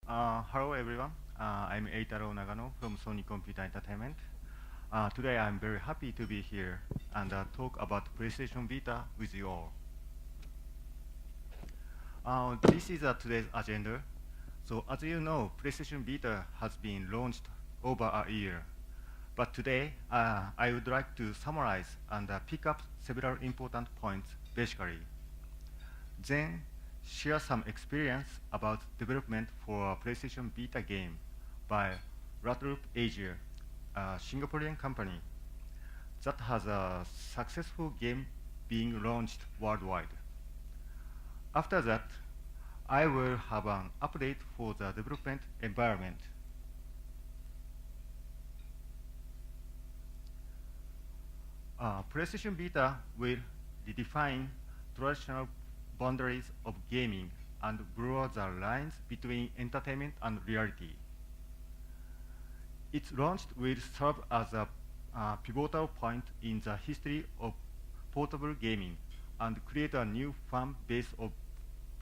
Hello everyone, I'm Eitaro Nagano from Sony Computer Entertainment. Today I'm very happy to be here and talk about PlayStation Vita with you all. This is today's agenda. So as you know, PlayStation Vita has been launched over a year. But today, I would like to summarize and pick up several important points basically. Then share some experience about development for a PlayStation Vita game by Ratloop Asia, a Singaporean company that has a successful game being launched worldwide. After that, I will have an update for the development environment. PlayStation Vita will redefine traditional boundaries of gaming and blur the lines between entertainment and reality. Its launch will serve as a pivotal point in the history of portable gaming and create a new fan base of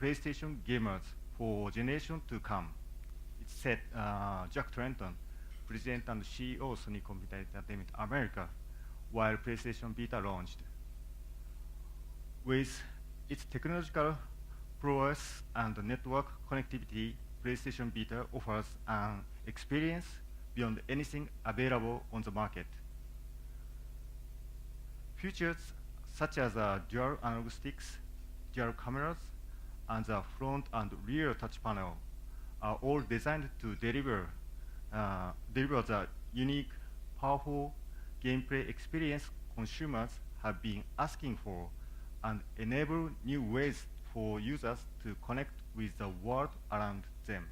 PlayStation gamers for generations to come. It said Jack Trenton, President and CEO of Sony Computer Entertainment America, while PlayStation Vita launched. With its technological prowess and network connectivity, PlayStation Vita offers an experience beyond anything available on the market. Features such as dual analog sticks, dual cameras, and the front and rear touch panel are all designed to deliver the unique, powerful gameplay experience consumers have been asking for and enable new ways for users to connect with the world around them.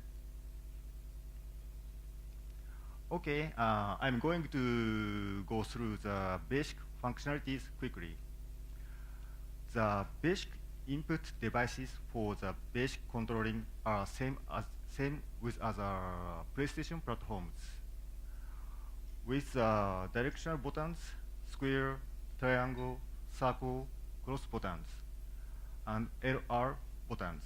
Okay, I'm going to go through the basic functionalities quickly. The basic input devices for the basic controlling are same with other PlayStation platforms, with directional buttons, square, triangle, circle, cross buttons, and LR buttons.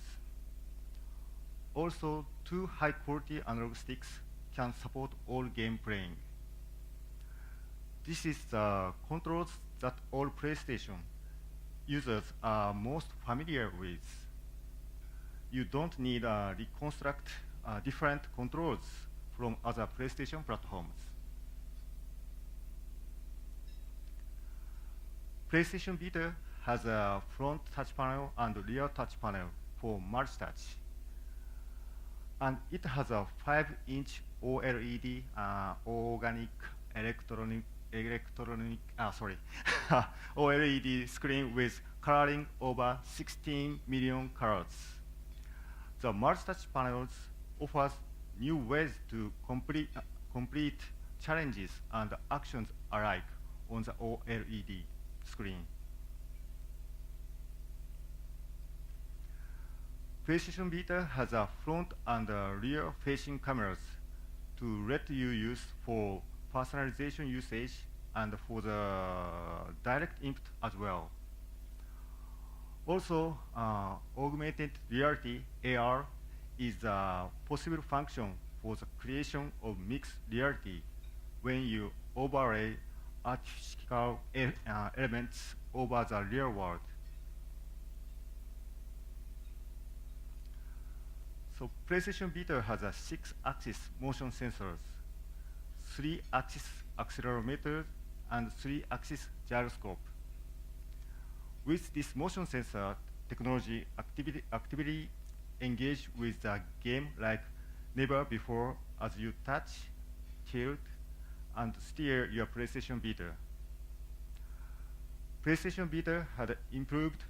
Also, two high-quality analog sticks can support all game playing. This is the controls that all PlayStation users are most familiar with. You don't need to reconstruct different controls from other PlayStation platforms. PlayStation Vita has a front touch panel and rear touch panel for multi-touch. And it has a 5-inch OLED organic electronic OLED screen with coloring over 16 million colors. The multi-touch panels offers new ways to complete challenges and actions alike on the OLED screen. PlayStation Vita has a front and rear facing cameras to let you use for personalization usage and for the direct input as well. Also, augmented reality (AR) is a possible function for the creation of mixed reality when you overlay artificial elements over the real world. So PlayStation Vita has a 6-axis motion sensors, 3-axis accelerometer, and 3-axis gyroscope. With this motion sensor technology, actively engage with the game like never before as you touch, tilt, and steer your PlayStation Vita. PlayStation Vita had improved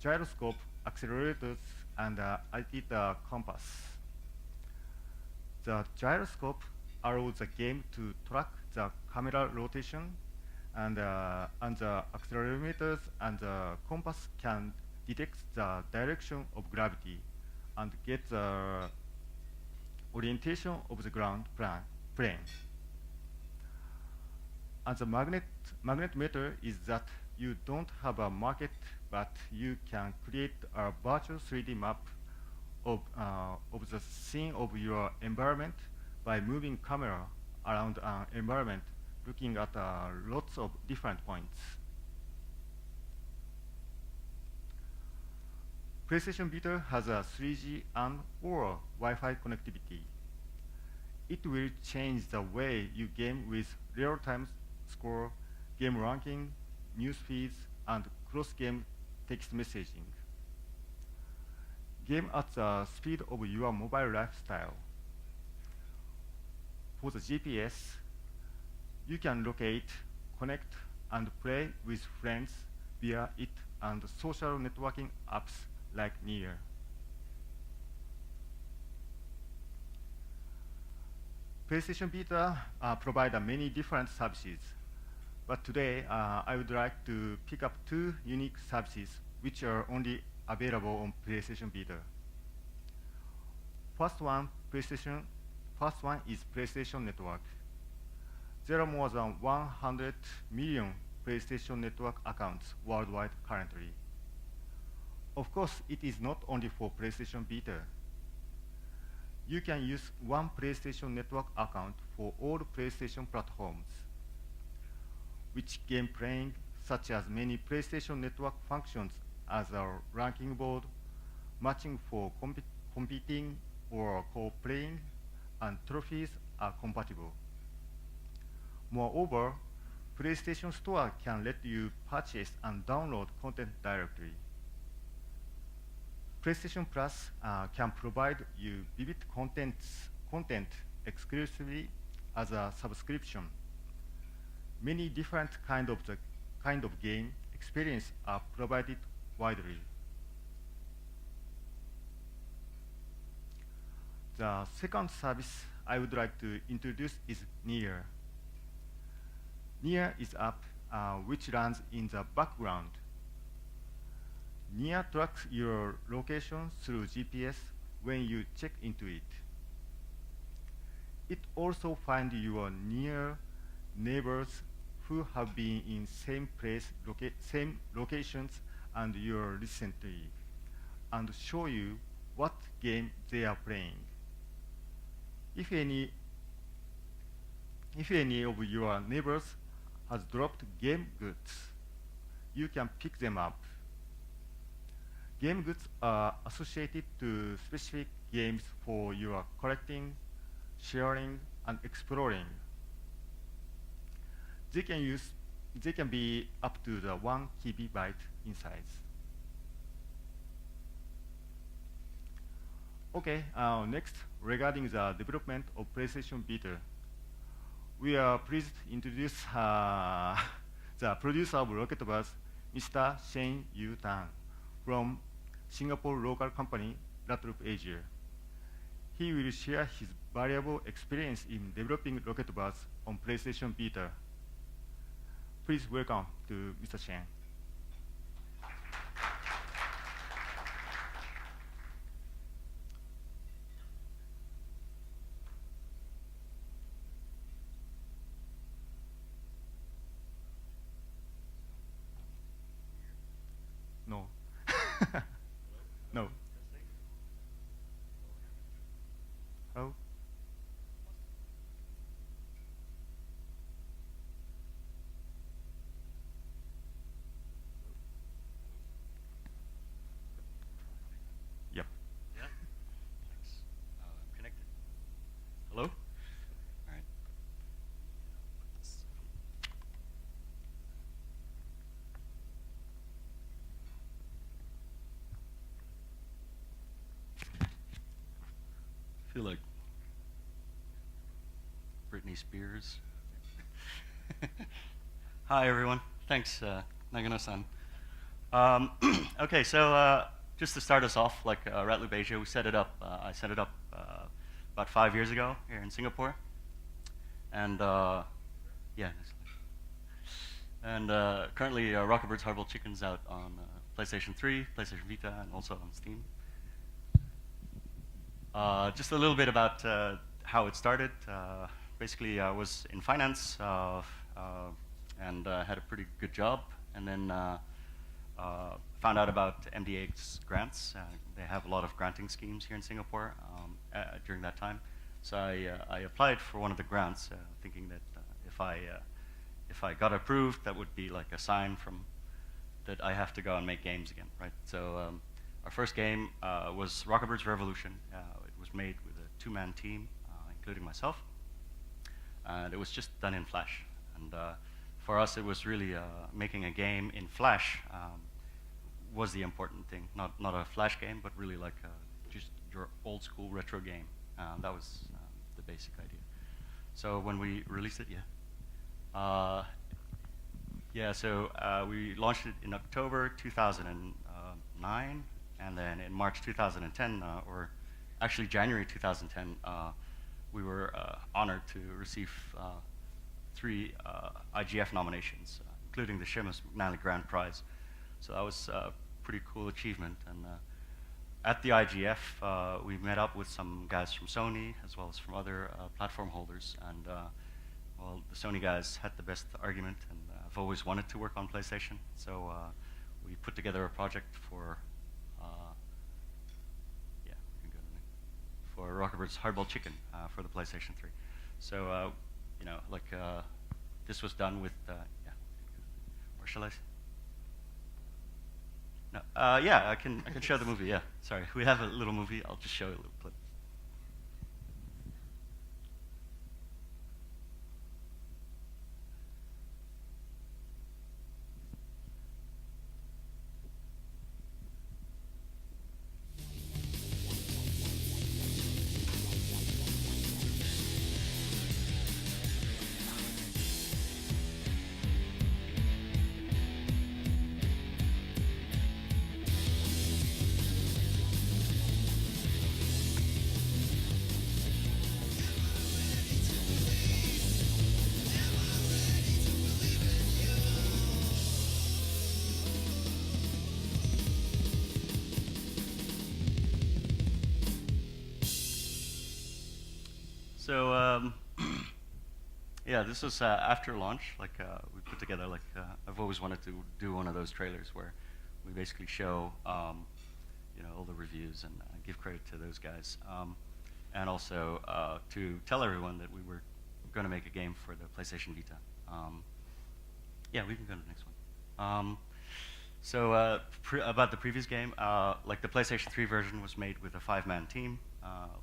gyroscope accelerators and added a compass. The gyroscope allows the game to track the camera rotation, and the accelerometers and the compass can detect the direction of gravity and get the orientation of the ground plane. And the magnetometer is that you don't have a market, but you can create a virtual 3D map of the scene of your environment by moving camera around an environment, looking at lots of different points. PlayStation Vita has a 3G and or Wi-Fi connectivity. It will change the way you game with real-time score, game ranking, news feeds, and cross-game text messaging. Game at the speed of your mobile lifestyle. For the GPS, you can locate, connect, and play with friends via it and social networking apps like Near. PlayStation Vita provide many different services, but today I would like to pick up two unique services which are only available on PlayStation Vita. First one is PlayStation Network. There are more than 100 million PlayStation Network accounts worldwide currently. Of course, it is not only for PlayStation Vita. You can use one PlayStation Network account for all PlayStation platforms, which game playing, such as many PlayStation Network functions as a ranking board, matching for competing or co-playing, and trophies are compatible. Moreover, PlayStation Store can let you purchase and download content directly. PlayStation Plus can provide you vivid content exclusively as a subscription. Many different kind of game experience are provided widely. The second service I would like to introduce is Near. Near is app which runs in the background. Near tracks your location through GPS when you check into it. It also finds your near neighbors who have been in same locations and you recently, and show you what game they are playing. If any of your neighbors has dropped game goods, you can pick them up. Game goods are associated to specific games for your collecting, sharing, and exploring. They can be up to the 1 KB in size. Okay, next, regarding the development of PlayStation Vita, we are pleased to introduce the producer of Rocket Bus, Mr. Shane Yu Tan, from Singapore local company, Ratloop Asia. He will share his valuable experience in developing Rocket Bus on PlayStation Vita. Please welcome to Mr. Shane. No. No. Oh. Yep. Yeah. Thanks. I'm connected. Hello? All right. I feel like Britney Spears. Hi, everyone. Thanks, Nagano-san. Okay, so just to start us off, like Ratloop Asia, we set it up. I set it up about 5 years ago here in Singapore, and yeah. And currently, Rocketbird's Horrible Chicken's out on PlayStation 3, PlayStation Vita, and also on Steam. Just a little bit about how it started. Basically, I was in finance and had a pretty good job. And then found out about MDA's grants. They have a lot of granting schemes here in Singapore during that time. So I applied for one of the grants, thinking that if I got approved, that would be like a sign from that I have to go and make games again, right? So our first game was Rockerbird's Revolution. It was made with a 2-man team, including myself, and it was just done in Flash. And for us, it was really making a game in Flash was the important thing. Not a Flash game, but really like just your old school retro game. That was the basic idea. So when we released it, so we launched it in October 2009, and then in March 2010, or actually January 2010, we were honored to receive 3 IGF nominations, including the Seamus McNally Grand Prize. So that was a pretty cool achievement. And at the IGF, we met up with some guys from Sony, as well as from other platform holders. And well, the Sony guys had the best argument, and I've always wanted to work on PlayStation. So we put together a project for, for Rockerbird's Hardball Chicken for the PlayStation 3. So, you know, like this was done with, where shall I? No, I can show the movie. Yeah, sorry, we have a little movie. I'll just show you a little clip. So yeah, this was after launch. Like we put together like I've always wanted to do one of those trailers where we basically show you know, all the reviews and give credit to those guys, and also to tell everyone that we were going to make a game for the PlayStation Vita. Yeah, we can go to the next one. So about the previous game, like the PlayStation 3 version was made with a 5-man team.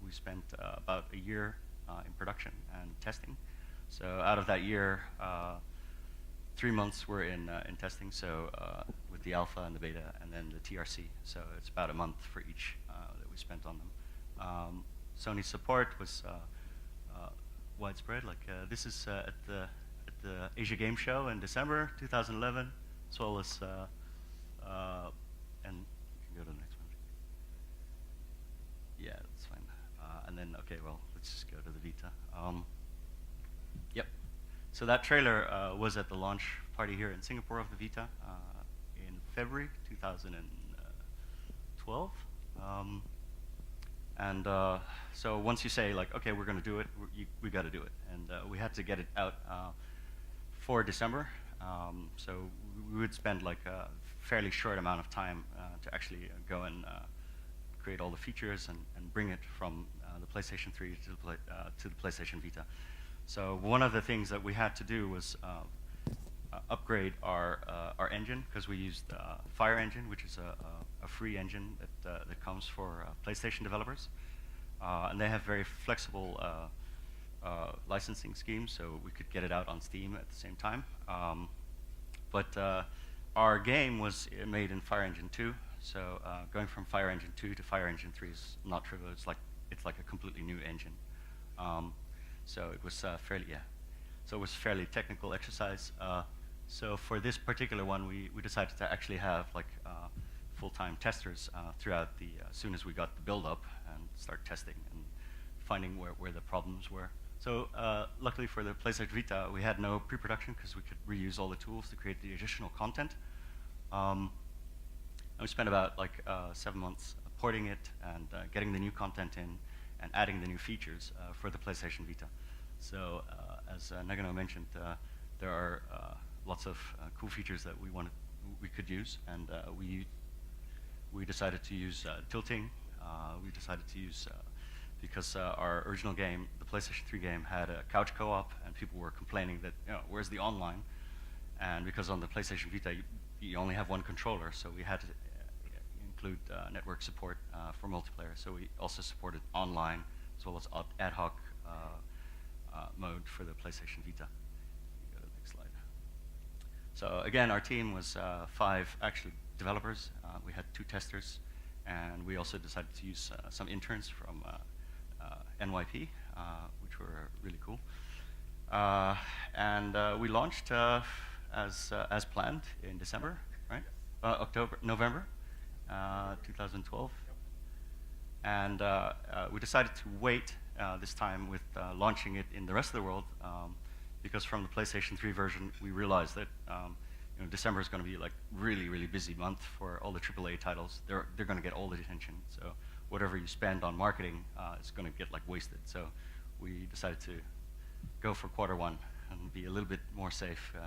We spent about a year in production and testing. So out of that year, 3 months were in testing. So with the alpha and the beta, and then the TRC. So it's about a month for each that we spent on them. Sony's support was widespread. Like this is at the Asia Game Show in December 2011, as well as and you can go to the next one. Yeah, that's fine. And then, okay, well, let's just go to the Vita. Yep. So that trailer was at the launch party here in Singapore of the Vita in February 2012. So once you say, like, okay, we're going to do it, we got to do it. And we had to get it out for December. So we would spend like a fairly short amount of time to actually go and create all the features and bring it from the PlayStation 3 to the PlayStation Vita. So one of the things that we had to do was upgrade our engine, because we used Fire Engine, which is a free engine that comes for PlayStation developers, and they have very flexible licensing schemes, so we could get it out on Steam at the same time. But our game was made in Fire Engine 2, so going from Fire Engine 2 to Fire Engine 3 is not trivial. It's like a completely new engine. So it was So it was fairly technical exercise. So for this particular one, we decided to actually have like full-time testers throughout as soon as we got the build-up, and start testing and finding where the problems were. So luckily for the PlayStation Vita, we had no pre-production because we could reuse all the tools to create the additional content. And we spent about like 7 months porting it and getting the new content in and adding the new features for the PlayStation Vita. So as Nagano mentioned, there are lots of cool features that we could use, and we we decided to use tilting. We decided to use because our original game, the PlayStation 3 game, had a couch co-op, and people were complaining that, where's the online? And because on the PlayStation Vita, you only have one controller, so we had to include network support for multiplayer. So we also supported online as well as ad hoc mode for the PlayStation Vita. You go to the next slide. So again, our team was 5 actually developers. We had 2 testers, and we also decided to use some interns from NYP, which were really cool. And we launched as planned in December, right? November 2012. And we decided to wait this time with launching it in the rest of the world because from the PlayStation 3 version, we realized that December is going to be like really busy month for all the AAA titles. They're going to get all the attention. So whatever you spend on marketing is going to get like wasted. So we decided to go for Q1 and be a little bit more safe. So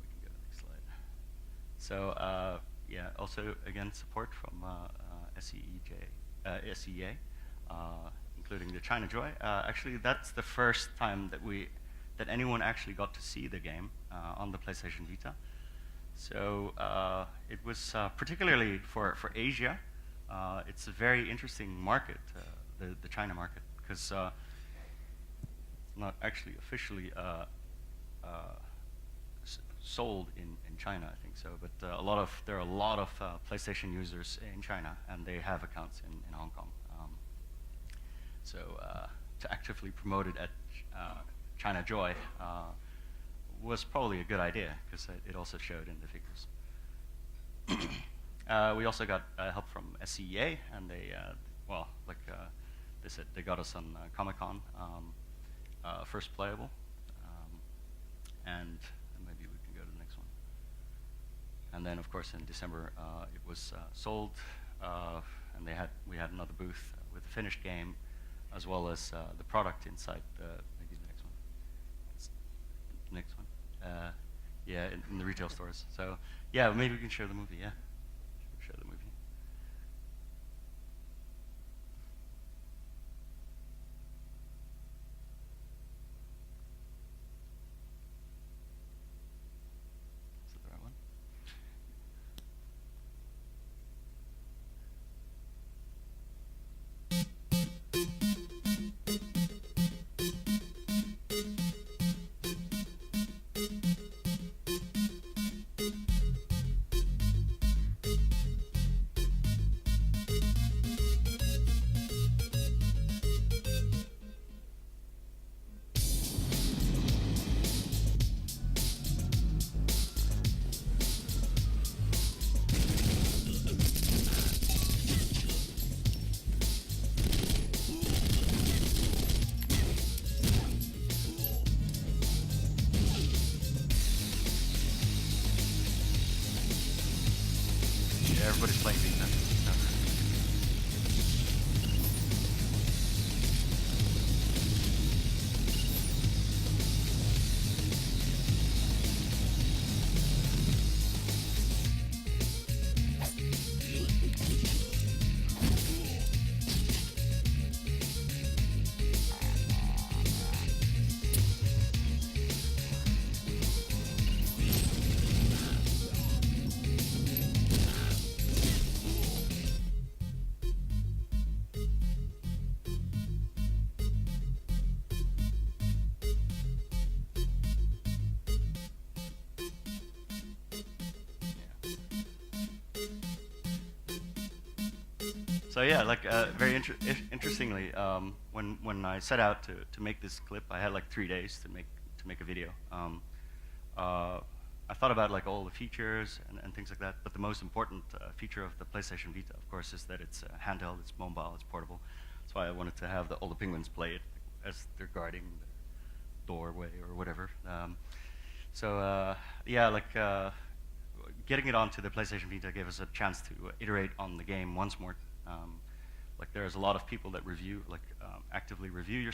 we can go to the next slide. So yeah, also again support from SEA, including the China Joy. Actually, that's the first time that anyone actually got to see the game on the PlayStation Vita. So it was particularly for Asia. It's a very interesting market, the China market, because not actually officially sold in China, I think so. But there are a lot of PlayStation users in China, and they have accounts in Hong Kong. So to actively promote it at China Joy was probably a good idea because it also showed in the figures. We also got help from SCEA, and they said they got us on Comic-Con, first playable, and maybe we can go to the next one. And then, of course, in December it was sold, and we had another booth with a finished game, as well as the product inside. Maybe the next one. Next one. Yeah, in the retail stores. So yeah, maybe we can show the movie. Yeah, show the movie. Is that the right one? Everybody's playing Vita. So yeah, like very interestingly, when I set out to make this clip, I had like 3 days to make a video. I thought about like all the features and things like that, but the most important feature of the PlayStation Vita, of course, is that it's handheld, it's mobile, it's portable. That's why I wanted to have all the penguins play it as they're guarding the doorway or whatever. Yeah, like getting it onto the PlayStation Vita gave us a chance to iterate on the game once more. Like there's a lot of people that actively review your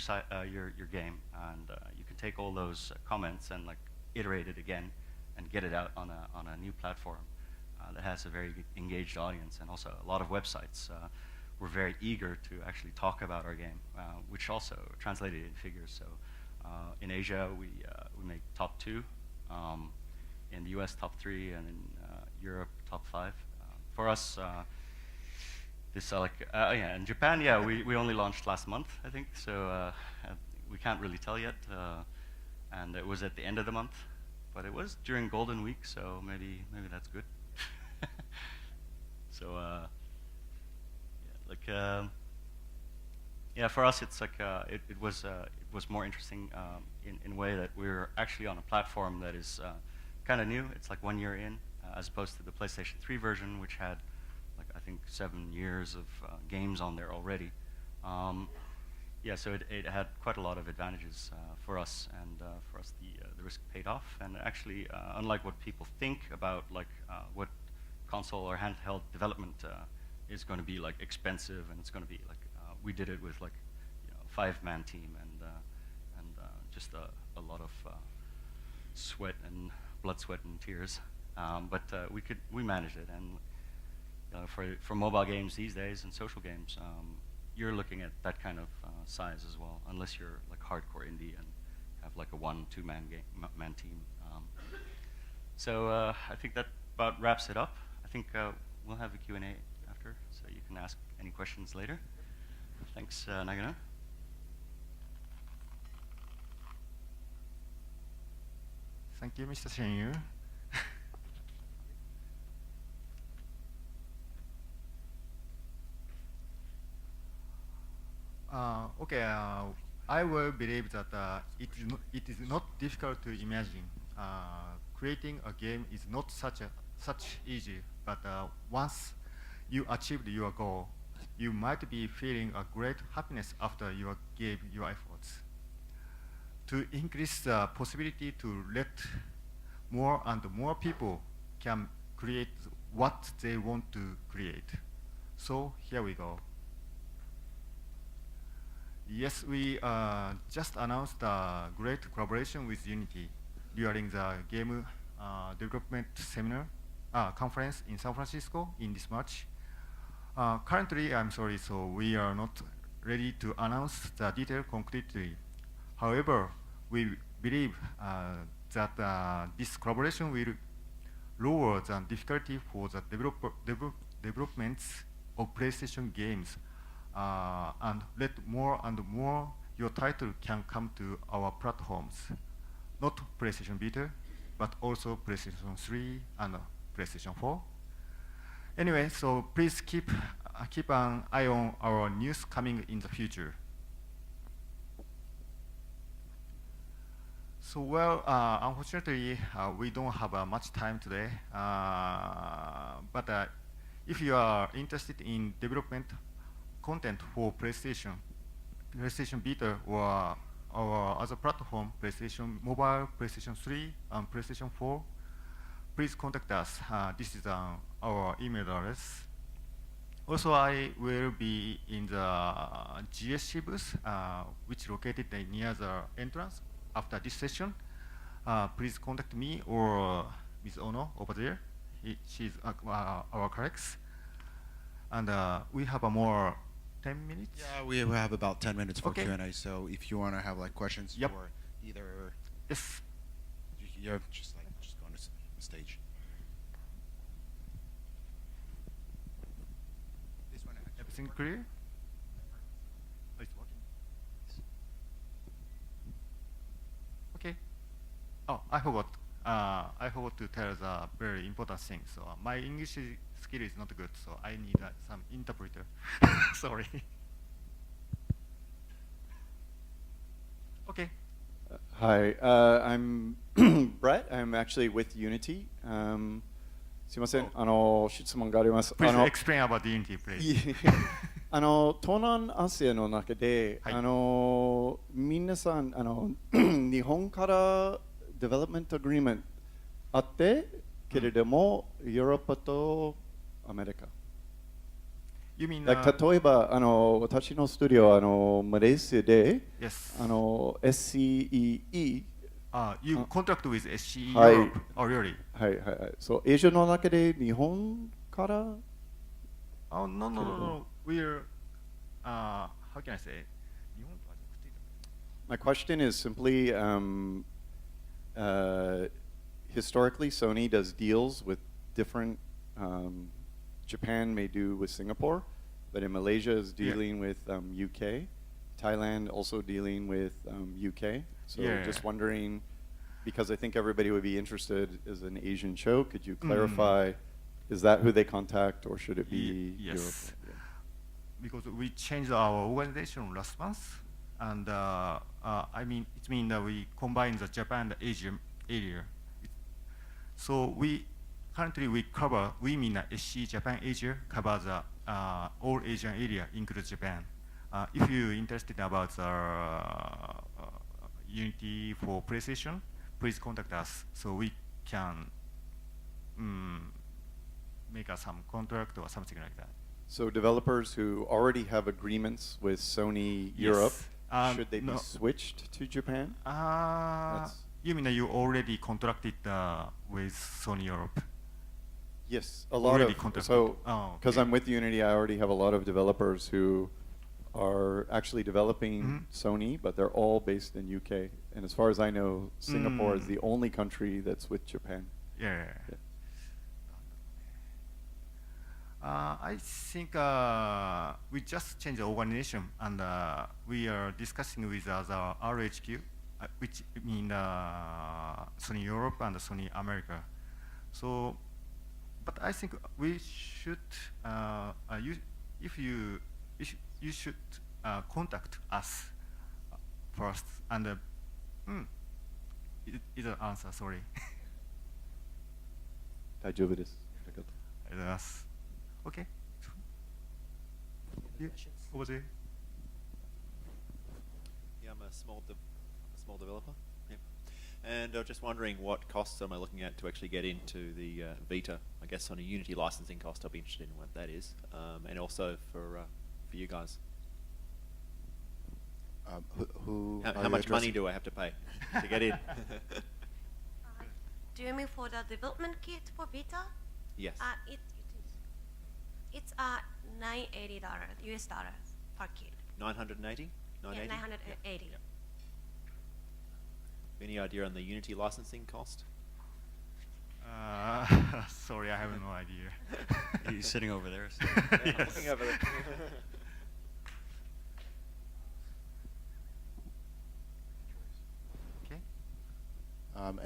game, and you can take all those comments and like iterate it again and get it out on a new platform that has a very engaged audience, and also a lot of websites were very eager to actually talk about our game, which also translated in figures. So in Asia, we make top 2, in the US top 3, and in Europe top 5. For us, in Japan, we only launched last month, I think, so we can't really tell yet, and it was at the end of the month, but it was during Golden Week, so maybe that's good. So for us, it's like it was more interesting in a way that we're actually on a platform that is kind of new. It's like 1 year in, as opposed to the PlayStation 3 version, which had like I think 7 years of games on there already. So it had quite a lot of advantages for us, and for us the risk paid off. And actually, unlike what people think about like what console or handheld development is going to be like expensive, and it's going to be like we did it with like 5-man team and just a lot of sweat and blood, sweat, and tears. But we managed it, and for mobile games these days and social games, you're looking at that kind of size as well, unless you're like hardcore indie and have like a 1-2-man man team. So I think that about wraps it up. I think we'll have a Q&A after, so you can ask any questions later. Thanks, Nagano. Thank you, Mr. Shenyu. Okay, I will believe that it is not difficult to imagine. Creating a game is not such easy, but once you achieved your goal, you might be feeling a great happiness after you gave your efforts. To increase the possibility to let more and more people can create what they want to create. So here we go. Yes, we just announced a great collaboration with Unity during the game development seminar conference in San Francisco in this March. Currently, I'm sorry, so we are not ready to announce the detail concretely. However, we believe that this collaboration will lower the difficulty for the developments of PlayStation games, and let more and more your title can come to our platforms. Not PlayStation Vita, but also PlayStation 3 and PlayStation 4. Anyway, so please keep an eye on our news coming in the future. So well, unfortunately, we don't have much time today. But if you are interested in development content for PlayStation Vita, or our other platform, PlayStation Mobile, PlayStation 3, and PlayStation 4, please contact us. This is our email address. Also, I will be in the GSC booth, which is located near the entrance after this session. Please contact me or Ms. Ono over there. She's our colleagues. And we have a more 10 minutes? Yeah, we have about 10 minutes for Okay. Q&A, so if you want to have like questions Yep. for either, Yes. you're just go on the stage. This one actually. Everything clear? Oh, it's working. Okay. Oh, I forgot. I forgot to tell the very important thing. So my English skill is not good, so I need some interpreter. Sorry. Okay. Hi, I'm Brett. I'm actually with Unity. すいません、質問があります。Please explain about the Unity, please. 東南アジアの中で、はい皆さん日本からデベロップメントアグリーメントあってけれども、ヨーロッパとアメリカ。You mean,例えば私のスタジオはマレーシアで、yes. SCEE You contract with SC Hi. Europe. Oh, really? はいはいはい。そう、エージャの中で日本から Oh, no, no, no, no. We're, how can I say? 日本とはくっついてる。 My question is simply, historically, Sony does deals with different. Japan may do with Singapore, but in Malaysia is Yeah. dealing with UK. Thailand also dealing with UK. So Yeah. just wondering, because I think everybody would be interested as an Asian show, could you clarify, is that who they contact or should it be Yes. Europe? Because we changed our organization last month, and I mean, it means that we combine the Japan and Asia area. So currently we cover, we mean SC Japan Asia covers the all Asian area, including Japan. If you're interested about the Unity for PlayStation, please contact us so we can make some contract or something like that. So developers who already have agreements with Sony Europe, should they be no. switched to Japan? You mean that you already contracted with Sony Europe? Yes, a lot Already of, contracted. so, Oh, because okay. I'm with Unity, I already have a lot of developers who are actually developing Sony, but they're all based in UK. And as far as I know, Singapore is the only country that's with Japan. Yeah. I think we just changed the organization, and we are discussing with other RHQ, which mean Sony Europe and Sony America. So, but I think we should, you should contact us first, and is an answer. Sorry. 大丈夫です。ありがとうございます。Okay. Yeah, over there. Yeah, I'm a small developer. Yep. And I was just wondering what costs am I looking at to actually get into the Vita? I guess on a Unity licensing cost, I'll be interested in what that is, and also for you guys. Who How are you much money addressing? do I have to pay to get in? Do you mean for the development kit for Vita? Yes. It's $980 US dollars per kit. 980? Yeah, 980. Yep. Any idea on the Unity licensing cost? Sorry, I have no idea. He's sitting over there. So. Yeah, I'm looking over there. Okay.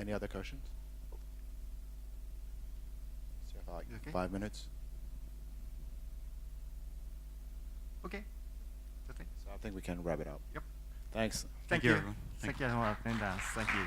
Any other questions? So you have like Okay. 5 minutes. Okay. That's it. So I think we can wrap it up. Yep. Thanks. Thank you, you. everyone. Thank you for your attendance. Thank you.